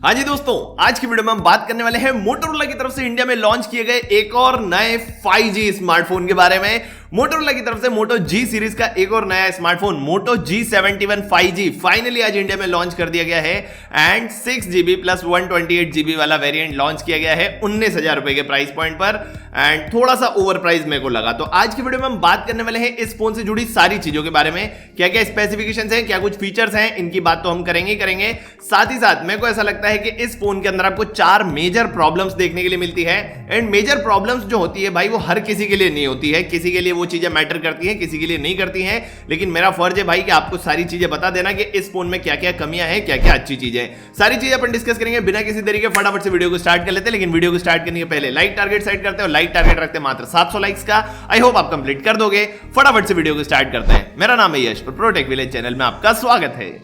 हाँ जी दोस्तों, आज की वीडियो में हम बात करने वाले हैं मोटोरोला की तरफ से इंडिया में लॉन्च किए गए एक और नए 5G स्मार्टफोन के बारे में। मोटोरोला की तरफ से मोटो G सीरीज का एक और नया स्मार्टफोन मोटो G71 5G फाइनली आज इंडिया में लॉन्च कर दिया गया है एंड 6GB प्लस 128GB वाला वेरिएंट लॉन्च किया गया है 19,000 रुपए के प्राइस पॉइंट पर एंड थोड़ा सा ओवर प्राइस मेरे को लगा। तो आज की वीडियो में हम बात करने वाले हैं इस फोन से जुड़ी सारी चीजों के बारे में, क्या क्या स्पेसिफिकेशंस हैं, क्या कुछ फीचर्स हैं, इनकी बात तो हम करेंगे। साथ ही साथ मेरे को ऐसा लगता है कि इस फोन के अंदर आपको 4 मेजर प्रॉब्लम्स देखने के लिए मिलती है एंड मेजर प्रॉब्लम्स जो होती है भाई वो हर किसी के लिए नहीं होती है, किसी के लिए वो चीजें मैटर करती हैं, किसी के लिए नहीं करती हैं। लेकिन मेरा फर्ज है भाई कि आपको सारी चीजें बता देना कि इस फोन में क्या क्या कमियां हैं, क्या क्या अच्छी चीजें हैं, सारी चीजें अपन डिस्कस करेंगे बिना किसी तरीके। फटाफट से वीडियो को स्टार्ट कर लेते हैं, लेकिन वीडियो को स्टार्ट करने के पहले लाइक टारगेट सेट करते हैं, लाइक टारगेट रखते हैं मात्र 700 लाइक्स का। आई होप आप कंप्लीट कर दोगे। फटाफट से वीडियो को स्टार्ट करते हैं। मेरा नाम है यश और प्रोटेक विलेज चैनल में आपका स्वागत है।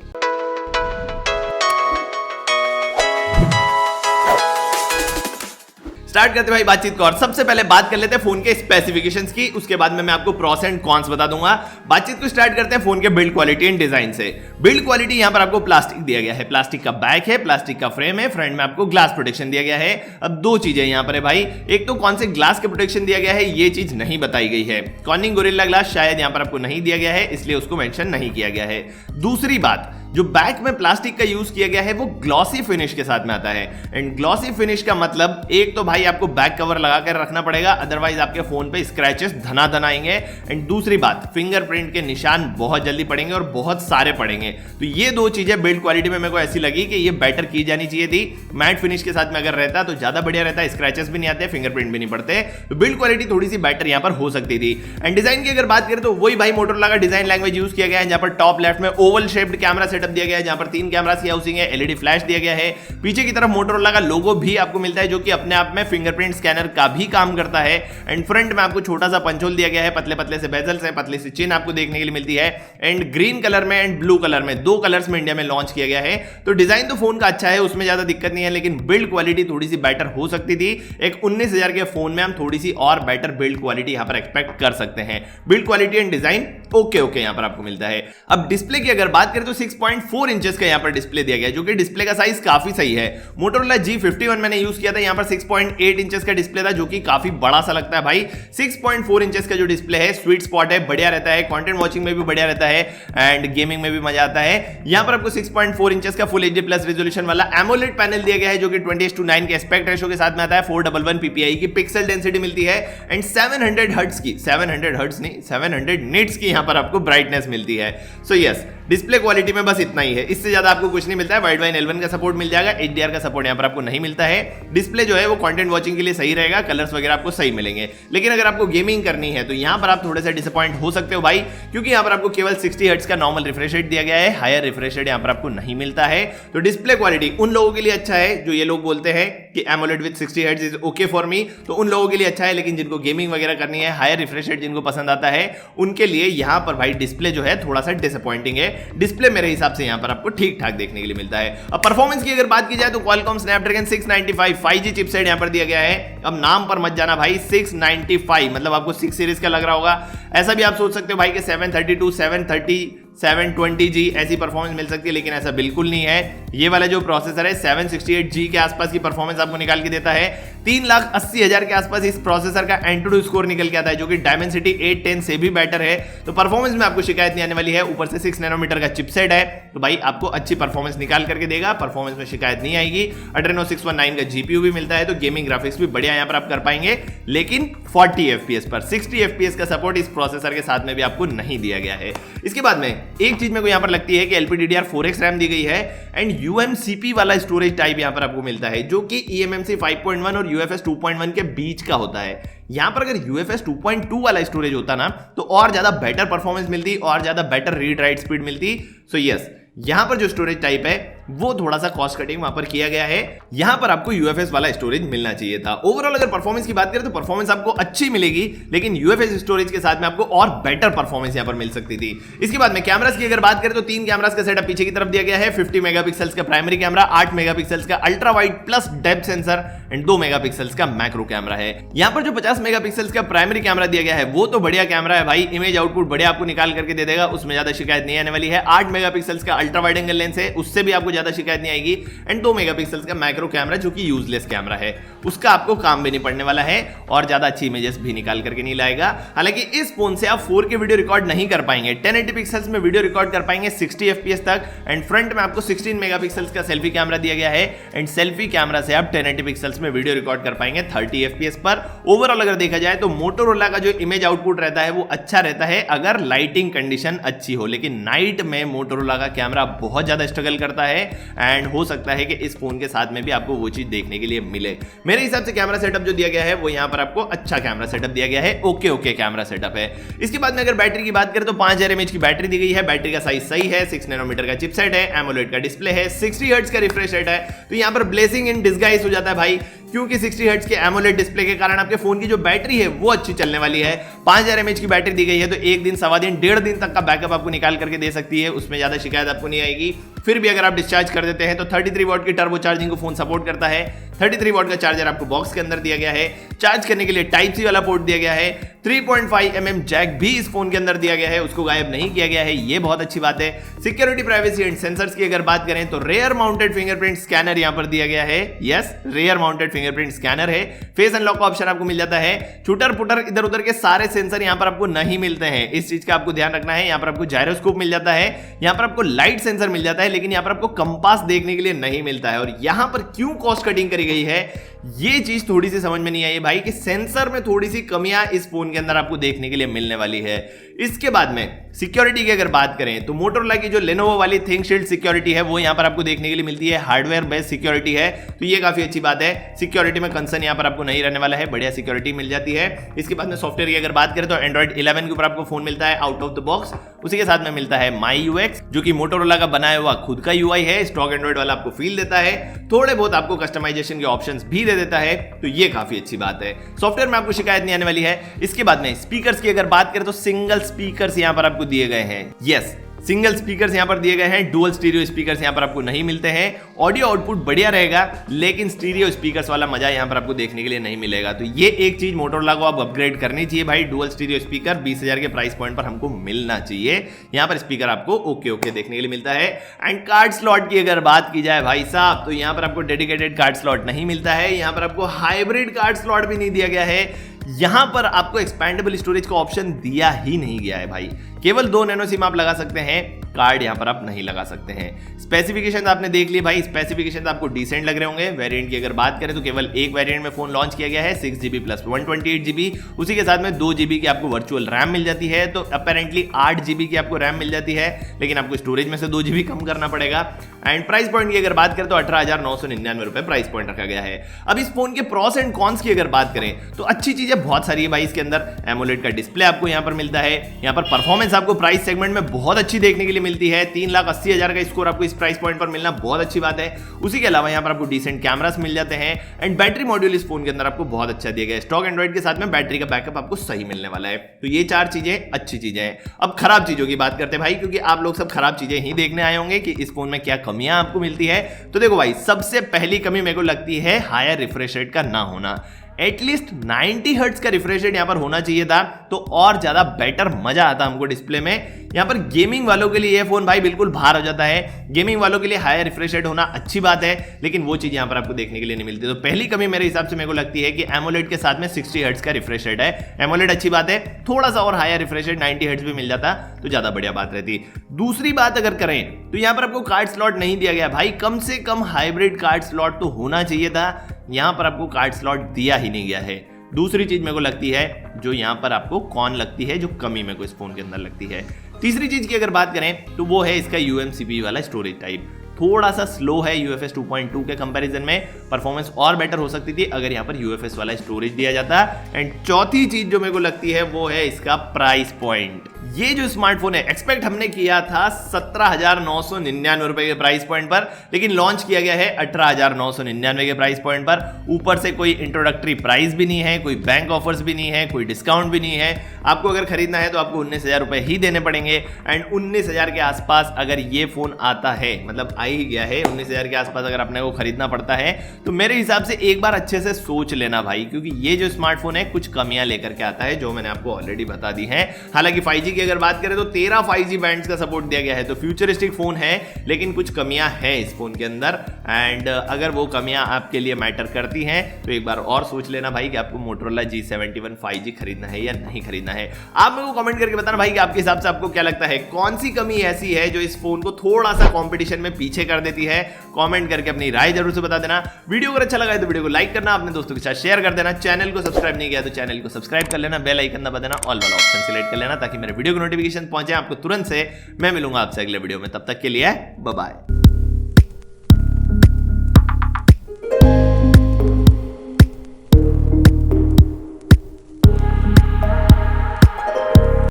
स्टार्ट करते भाई बातचीत को और सबसे पहले बात कर लेते हैं फोन के स्पेसिफिकेशंस की, उसके बाद में मैं आपको प्रोस एंड कॉन्स बता दूंगा। बातचीत को स्टार्ट करते हैं फोन के बिल्ड क्वालिटी एंड डिजाइन से। बिल्ड क्वालिटी यहां पर आपको प्लास्टिक दिया गया है, प्लास्टिक का बैक है, प्लास्टिक का फ्रेम है, फ्रंट में आपको ग्लास प्रोटेक्शन दिया गया है। अब दो चीजें यहां पर है भाई, एक तो कौन से ग्लास के प्रोटेक्शन दिया गया है ये चीज नहीं बताई गई है। कॉर्निंग गोरिल्ला ग्लास शायद यहां पर आपको नहीं दिया गया है, इसलिए उसको मेंशन नहीं किया गया है। दूसरी बात, जो बैक में प्लास्टिक का यूज किया गया है वो ग्लॉसी फिनिश के साथ में आता है एंड ग्लॉसी फिनिश का मतलब एक तो भाई आपको बैक कवर लगा कर रखना पड़ेगा, अदरवाइज आपके फोन पे स्क्रैचेस धना आएंगे एंड दूसरी बात फिंगरप्रिंट के निशान बहुत जल्दी पड़ेंगे और बहुत सारे पड़ेंगे। तो ये दो चीजें बिल्ड क्वालिटी में मेरे को ऐसी लगी कि ये बेटर की जानी चाहिए थी। मैट फिनिश के साथ में अगर रहता तो ज्यादा बढ़िया रहता, स्क्रैचेस भी नहीं आते, फिंगरप्रिंट भी नहीं पड़ते, तो बिल्ड क्वालिटी थोड़ी सी बेटर यहां पर हो सकती थी। एंड डिजाइन की अगर बात करें तो वही भाई मोटोरोला का डिजाइन लैंग्वेज यूज किया गया है, जहां पर टॉप लेफ्ट में ओवल शेप्ड कैमरा सेटअप दिया गया है, जहां पर 3 कैमरास की हाउसिंग है, एलईडी फ्लैश दिया गया है। पीछे की तरफ मोटोरोला का लोगो भी आपको मिलता है जो कि अपने आप में फिंगरप्रिंट स्कैनर का भी काम करता है एंड फ्रंट में आपको छोटा सा पंचोल दिया गया है, पतले पतले से बेजल्स है, पतली सी चिन आपको देखने के लिए मिलती है एंड ग्रीन कलर में एंड ब्लू कलर में, दो कलर्स में इंडिया में लॉन्च किया गया है। तो डिजाइन तो फोन का अच्छा है, उसमें ज्यादा दिक्कत नहीं है, लेकिन बिल्ड क्वालिटी थोड़ी सी बेटर हो सकती थी। एक 19,000 के फोन में हम थोड़ी सी और बेटर बिल्ड क्वालिटी यहां पर एक्सपेक्ट कर सकते हैं। Build quality and design okay यहां पर आपको मिलता है। अब डिस्प्ले की अगर बात करें तो 6.4 इंचेस का यहां पर डिस्प्ले दिया गया है, जो कि डिस्प्ले का साइज काफी सही है। मोटोरोला G51 मैंने यूज किया था, यहां पर 6.8 इंचेस का डिस्प्ले था जो कि काफी बड़ा सा लगता है भाई। 6.4 इंचेस का जो डिस्प्ले है स्वीट स्पॉट है, बढ़िया रहता है, कंटेंट वॉचिंग में भी बढ़िया रहता है एंड गेमिंग में भी मजा आता है। यहां पर आपको 6.4 इंचेस का फुल HD प्लस रेजोल्यूशन वाला एमोलेड पैनल दिया गया है जो कि 20:9 के एस्पेक्ट रेशो के साथ में आता है। 411 ppi की पिक्सल डेंसिटी मिलती है एंड 700 हर्ट्ज की, 700 हर्ट्ज नहीं 700 निट्स की यहां पर आपको ब्राइटनेस मिलती है। सो यस, डिस्प्ले क्वालिटी में बस इतना ही है, इससे ज्यादा आपको कुछ नहीं मिलता है। वाइड वाइन L1 का सपोर्ट मिल जाएगा, HDR का सपोर्ट यहां पर आपको नहीं मिलता है। डिस्प्ले जो है वो कंटेंट वॉचिंग के लिए सही रहेगा, कलर्स वगैरह आपको सही मिलेंगे, लेकिन अगर आपको गेमिंग करनी है तो यहां पर आप थोड़े से डिसअपॉइंट हो सकते हो भाई, क्योंकि यहां पर आपको केवल 60 हर्ट्ज का नॉर्मल रिफ्रेश रेट दिया गया है, हायर रिफ्रेश रेट यहां पर आपको नहीं मिलता है। तो डिस्प्ले क्वालिटी उन लोगों के लिए अच्छा है जो ये लोग बोलते हैं कि AMOLED with 60 hertz is okay for me, तो उन लोगों के लिए अच्छा है, लेकिन जिनको गेमिंग वगैरह करनी है, हायर रिफ्रेश रेट जिनको पसंद आता है, उनके लिए यहां पर भाई डिस्प्ले जो है थोड़ा सा डिसअपॉइंटिंग है। डिस्प्ले मेरे हिसाब से यहां पर आपको ठीक ठाक देखने के लिए मिलता है। अब परफॉर्मेंस की अगर बात की जाए तो क्वालकॉम स्नैपड्रैगन 695 5G चिपसेट यहां पर दिया गया है। अब नाम पर मत जाना भाई, 695 मतलब आपको 6 सीरीज का लग रहा होगा, ऐसा भी आप सोच सकते हो भाई कि 732 730 720G ऐसी परफॉर्मेंस मिल सकती है, लेकिन ऐसा बिल्कुल नहीं है। ये वाला जो प्रोसेसर है 768G के आसपास की परफॉर्मेंस आपको निकाल के देता है। 3,80,000 के आसपास इस प्रोसेसर का एंटूडू स्कोर निकल के आता है जो कि डायमेंसिटी 810 से भी बेटर है। तो परफॉर्मेंस में आपको शिकायत नहीं आने वाली है। ऊपर से 6 नैनोमीटर का चिपसेट है, तो भाई आपको अच्छी परफॉर्मेंस निकाल करके देगा, परफॉर्मेंस में शिकायत नहीं आएगी। Adreno 619 का GPU भी मिलता है, तो गेमिंग ग्राफिक्स भी बढ़िया यहां पर आप कर पाएंगे, लेकिन 40 FPS पर 60 FPS का सपोर्ट इस प्रोसेसर के साथ में भी आपको नहीं दिया गया है। इसके बाद में एक चीज मेरे को यहां पर लगती है कि LPDDR4X रैम दी गई है एंड UMCP वाला स्टोरेज टाइप यहां पर आपको मिलता है जो कि eMMC 5.1 और UFS 2.1 के बीच का होता है। यहां पर अगर UFS 2.2 वाला स्टोरेज होता ना तो और ज्यादा बेटर परफॉर्मेंस मिलती, और ज्यादा बेटर रीड राइट स्पीड मिलती। सो यस, यहां पर जो स्टोरेज टाइप है वो थोड़ा सा कॉस्ट कटिंग वहां पर किया गया है, यहां पर आपको UFS वाला स्टोरेज मिलना चाहिए था। ओवरऑल अगर परफॉर्मेंस की बात करें तो परफॉर्मेंस आपको अच्छी मिलेगी, लेकिन UFS स्टोरेज के साथ में आपको और बेटर परफॉर्मेंस यहां पर मिल सकती थी। इसके बाद में कैमरास की अगर बात करें तो 3 कैमरास का सेटअप पीछे की तरफ दिया गया है। 50 मेगापिक्सल्स का प्राइमरी कैमरा, 8 मेगापिक्सल्स का ultra wide plus depth sensor and 2 megapixels का मैक्रो कैमरा है। यहां पर जो 50 मेगापिक्सल्स का प्राइमरी कैमरा दिया गया है वो तो बढ़िया कैमरा है भाई, इमेज आउटपुट बढ़िया आपको निकाल करके दे देगा, उसमें ज्यादा शिकायत नहीं आने वाली है। 8 मेगापिक्सल्स का अल्ट्रा वाइड एंगल लेंस है, उससे भी आपको ज्यादा शिकायत नहीं आएगी। एंड 2 मेगापिक्सल का मैक्रो कैमरा जो कि यूजलेस कैमरा है, उसका आपको काम भी नहीं पड़ने वाला है और ज्यादा अच्छी इमेजेस भी निकाल करके नहीं लाएगा। हालांकि इस फोन से आप 4K वीडियो रिकॉर्ड नहीं कर पाएंगे, 1080 पिक्सल्स में वीडियो रिकॉर्ड कर पाएंगे 60 FPS तक। एंड फ्रंट में आपको 16 मेगापिक्सल्स का सेल्फी कैमरा दिया गया है एंड सेल्फी कैमरा से आप 1080 पिक्सल्स में वीडियो रिकॉर्ड कर पाएंगे 30 FPS पर। ओवरऑल अगर देखा जाए तो मोटोरोला का जो इमेज आउटपुट रहता है वो अच्छा रहता है अगर लाइटिंग कंडीशन अच्छी हो, लेकिन नाइट में मोटोरोला का कैमरा बहुत ज्यादा स्ट्रगल करता है एंड हो सकता है कि इस फोन के साथ में भी आपको वो चीज देखने के लिए मिले। मेरे हिसाब से कैमरा सेटअप जो दिया गया है वो यहाँ पर आपको अच्छा कैमरा सेटअप दिया गया है, ओके कैमरा सेटअप है। इसके बाद में अगर बैटरी की बात करें तो 5000 mAh की बैटरी दी गई है, बैटरी का साइज सही है, 6 नैनोमीटर का चिपसेट है, एमोलेड का डिस्प्ले है, 60 हर्ट्ज का रिफ्रेश रेट है। तो यहाँ पर ब्लेसिंग इन डिस्गाइज हो जाता है भाई, क्योंकि 60 हर्ट्ज के एमोलेड डिस्प्ले के कारण आपके फोन की जो बैटरी है वो अच्छी चलने वाली है। 5000 mAh की बैटरी दी गई है तो 1 दिन, सवा दिन, 1.5 दिन तक का बैकअप आपको निकाल करके दे सकती है, उसमें ज्यादा शिकायत आपको नहीं आएगी। फिर भी अगर आप डिस्चार्ज कर देते हैं तो 33 वॉट की टर्बो चार्जिंग को फोन सपोर्ट करता है। 33 वॉट का चार्जर आपको बॉक्स के अंदर दिया गया है, चार्ज करने के लिए टाइप सी वाला पोर्ट दिया गया है, 3.5 mm जैक भी इस फोन के अंदर दिया गया है, उसको गायब नहीं किया गया है, ये बहुत अच्छी बात है। सिक्योरिटी, प्राइवेसी एंड सेंसर्स की अगर बात करें तो रेयर माउंटेड फिंगरप्रिंट स्कैनर यहां पर दिया गया है। Yes, rear mounted fingerprint scanner है। फेस अनलॉक का ऑप्शन आपको मिल जाता है। छूटर पुटर इधर उधर के सारे सेंसर यहां पर आपको नहीं मिलते हैं, इस चीज का आपको ध्यान रखना है। यहां पर आपको जायरोस्कोप मिल जाता है, यहां पर आपको लाइट सेंसर मिल जाता है, लेकिन यहां पर आपको कंपास देखने के लिए नहीं मिलता है। और यहां पर क्यों कॉस्ट कटिंग करी गई है ये चीज थोड़ी सी समझ में नहीं आई भाई, कि सेंसर में थोड़ी सी कमियां इस फोन के अंदर आपको देखने के लिए मिलने वाली है। इसके बाद में सिक्योरिटी की अगर बात करें तो मोटोरोला की जो लेनोवो वाली थिंक शील्ड सिक्योरिटी है वो यहां पर आपको देखने के लिए मिलती है, हार्डवेयर बेस्ड सिक्योरिटी है, तो ये काफी अच्छी बात है। सिक्योरिटी में कंसर्न यहां पर आपको नहीं रहने वाला है, बढ़िया सिक्योरिटी मिल जाती है। इसके बाद में सॉफ्टवेयर की अगर बात करें तो एंड्रॉइड 11 के ऊपर आपको फोन मिलता है आउट ऑफ द बॉक्स। उसी के साथ में मिलता है माई यूएक्स, जो कि मोटोरोला का बनाया हुआ खुद का यूआई है, स्टॉक एंड्रॉइड वाला आपको फील देता है, थोड़े बहुत आपको कस्टमाइजेशन के ऑप्शंस भी दे देता है, तो ये काफी अच्छी बात है। सॉफ्टवेयर में आपको शिकायत नहीं आने वाली है। इसके बाद में स्पीकर्स की अगर बात करें तो सिंगल स्पीकर्स यहां पर आपको दिए गए हैं। यस, सिंगल स्पीकर्स यहां पर दिए गए हैं, डुअल स्टीरियो स्पीकर्स यहां पर आपको नहीं मिलते हैं। ऑडियो आउटपुट बढ़िया रहेगा, लेकिन स्टीरियो स्पीकर्स वाला मजा यहां पर आपको देखने के लिए नहीं मिलेगा। तो ये एक चीज मोटोरोला को आप अपग्रेड करनी चाहिए भाई, डुअल स्टीरियो स्पीकर 20,000 के प्राइस पॉइंट पर हमको मिलना चाहिए। यहां पर स्पीकर आपको ओके देखने के लिए मिलता है। एंड कार्ड स्लॉट की अगर बात की जाए भाई साहब, तो यहां पर आपको डेडिकेटेड कार्ड स्लॉट नहीं मिलता है, यहां पर आपको हाइब्रिड कार्ड स्लॉट भी नहीं दिया गया है, यहां पर आपको एक्सपैंडेबल स्टोरेज का ऑप्शन दिया ही नहीं गया है भाई। केवल 2 नैनो सिम आप लगा सकते हैं, कार्ड यहां पर आप नहीं लगा सकते हैं। स्पेसिफिकेशन आपने देख लिए भाई, स्पेसिफिकेशन आपको डिसेंट लग रहे होंगे। वेरिएंट की अगर बात करें तो केवल एक वेरिएंट में फोन लॉन्च किया गया है, 6GB प्लस 128GB, उसी के साथ में 2GB की आपको वर्चुअल रैम मिल जाती है, तो अपेरेंटली 8GB की आपको रैम मिल जाती है, लेकिन आपको स्टोरेज में से 2GB कम करना पड़ेगा। एंड प्राइस पॉइंट की अगर बात करें तो 18,999 रुपए प्राइस पॉइंट रखा गया है। अब इस फोन के प्रोस एंड कॉन्स की अगर बात करें तो अच्छी चीजें बहुत सारी है भाई। इसके अंदर एमोलेड का डिस्प्ले आपको यहां पर मिलता है, यहां पर परफॉर्मेंस आपको प्राइस सेगमेंट में बहुत अच्छी देखने के लिए मिलती है। 3,80,000 का स्कोर आपको इस प्राइस पॉइंट पर मिलना बहुत अच्छी बात है। उसी के अलावा यहां पर आपको डिसेंट कैमरास मिल जाते हैं एंड बैटरी मॉड्यूल इस फोन के अंदर आपको बहुत अच्छा दिया गया है। स्टॉक एंड्रॉइड के साथ में बैटरी का बैकअप आपको सही मिलने वाला है, तो ये 4 चीजें अच्छी चीजें हैं। अब खराब चीजों की बात करते हैं भाई, क्योंकि आप लोग सब खराब चीजें ही देखने आए होंगे कि इस फोन में क्या कमियां आपको मिलती है। तो देखो भाई, सबसे पहली कमी मेरे को लगती है हायर रिफ्रेश रेट का ना होना। एटलीस्ट 90 हर्ट्ज का रिफ्रेश रेट यहां पर होना चाहिए था, तो और ज्यादा बेटर मजा आता हमको डिस्प्ले में। यहां पर गेमिंग वालों के लिए ये फोन भाई बिल्कुल बाहर हो जाता है। गेमिंग वालों के लिए हायर रिफ्रेश रेट होना अच्छी बात है, लेकिन वो चीज यहां पर आपको देखने के लिए नहीं मिलती। तो पहली कमी मेरे हिसाब से मेरे को लगती है कि एमोलेड के साथ में 60 हर्ट्ज का रिफ्रेश रेट है। एमोलेड अच्छी बात है, थोड़ा सा और हायर रिफ्रेश रेट 90 हर्ट्ज भी मिल जाता तो ज्यादा बढ़िया बात रहती। दूसरी बात अगर करें तो यहां पर आपको कार्ड स्लॉट नहीं दिया गया भाई, कम से कम हाइब्रिड कार्ड स्लॉट तो होना चाहिए था, यहां पर आपको कार्ड स्लॉट दिया ही नहीं गया है। दूसरी चीज मेरे को लगती है जो यहां पर आपको कौन लगती है, जो कमी मेरे को इस फोन के अंदर लगती है। तीसरी चीज की अगर बात करें तो वो है इसका UMCP वाला स्टोरेज टाइप, थोड़ा सा स्लो है UFS 2.2 के कंपैरिजन में। परफॉर्मेंस और बेटर हो सकती थी अगर यहाँ पर UFS वाला स्टोरेज दिया जाता। एंड चौथी चीज जो मेरे को लगती है वो है इसका प्राइस पॉइंट। ये जो स्मार्टफोन है एक्सपेक्ट हमने किया था 17,999 रुपए के प्राइस पॉइंट पर, लेकिन लॉन्च किया गया है 18,999 के प्राइस पॉइंट पर। ऊपर से कोई इंट्रोडक्टरी प्राइस भी नहीं है, कोई बैंक ऑफर्स भी नहीं है, कोई डिस्काउंट भी नहीं है। आपको अगर खरीदना है तो आपको 19,000 रुपए ही देने पड़ेंगे। एंड 19,000 के आसपास अगर ये फोन आता है, मतलब आ ही गया है 19,000 के आसपास अगर अपने को खरीदना पड़ता है, तो मेरे हिसाब से एक बार अच्छे से सोच लेना भाई, क्योंकि ये जो स्मार्टफोन है कुछ कमियां लेकर के आता है जो मैंने आपको ऑलरेडी बता दी हैं। हालांकि 5G की अगर बात करें तो 13 5G बैंड्स का सपोर्ट दिया गया है। तो फ्यूचरिस्टिक फोन है, लेकिन कुछ कमियां हैं इस फोन के अंदर, एंड अगर वो कमियां आपके लिए मैटर करती हैं तो एक बार और सोच लेना भाई कि आपको Motorola G71 5G खरीदना है या नहीं खरीदना है। आप मेरे को कमेंट करके बताना भाई कि आपके हिसाब से आपको क्या लगता है, कौन सी कमी ऐसी है जो इस फोन को थोड़ा सा कंपटीशन में पीछे कर देती है। कमेंट करके अपनी राय जरूर से बता देना। वीडियो अगर अच्छा लगा है तो वीडियो को लाइक करना, अपने दोस्तों के साथ शेयर कर देना। चैनल को सब्सक्राइब नहीं किया तो चैनल को सब्सक्राइब कर लेना, बेल आइकन दबा देना, ऑल वाला ऑप्शन सिलेक्ट कर लेना ताकि मेरे वीडियो को नोटिफिकेशन पहुंचे आपको तुरंत से। मैं मिलूंगा आपसे अगले वीडियो में, तब तक के लिए बाय बाय।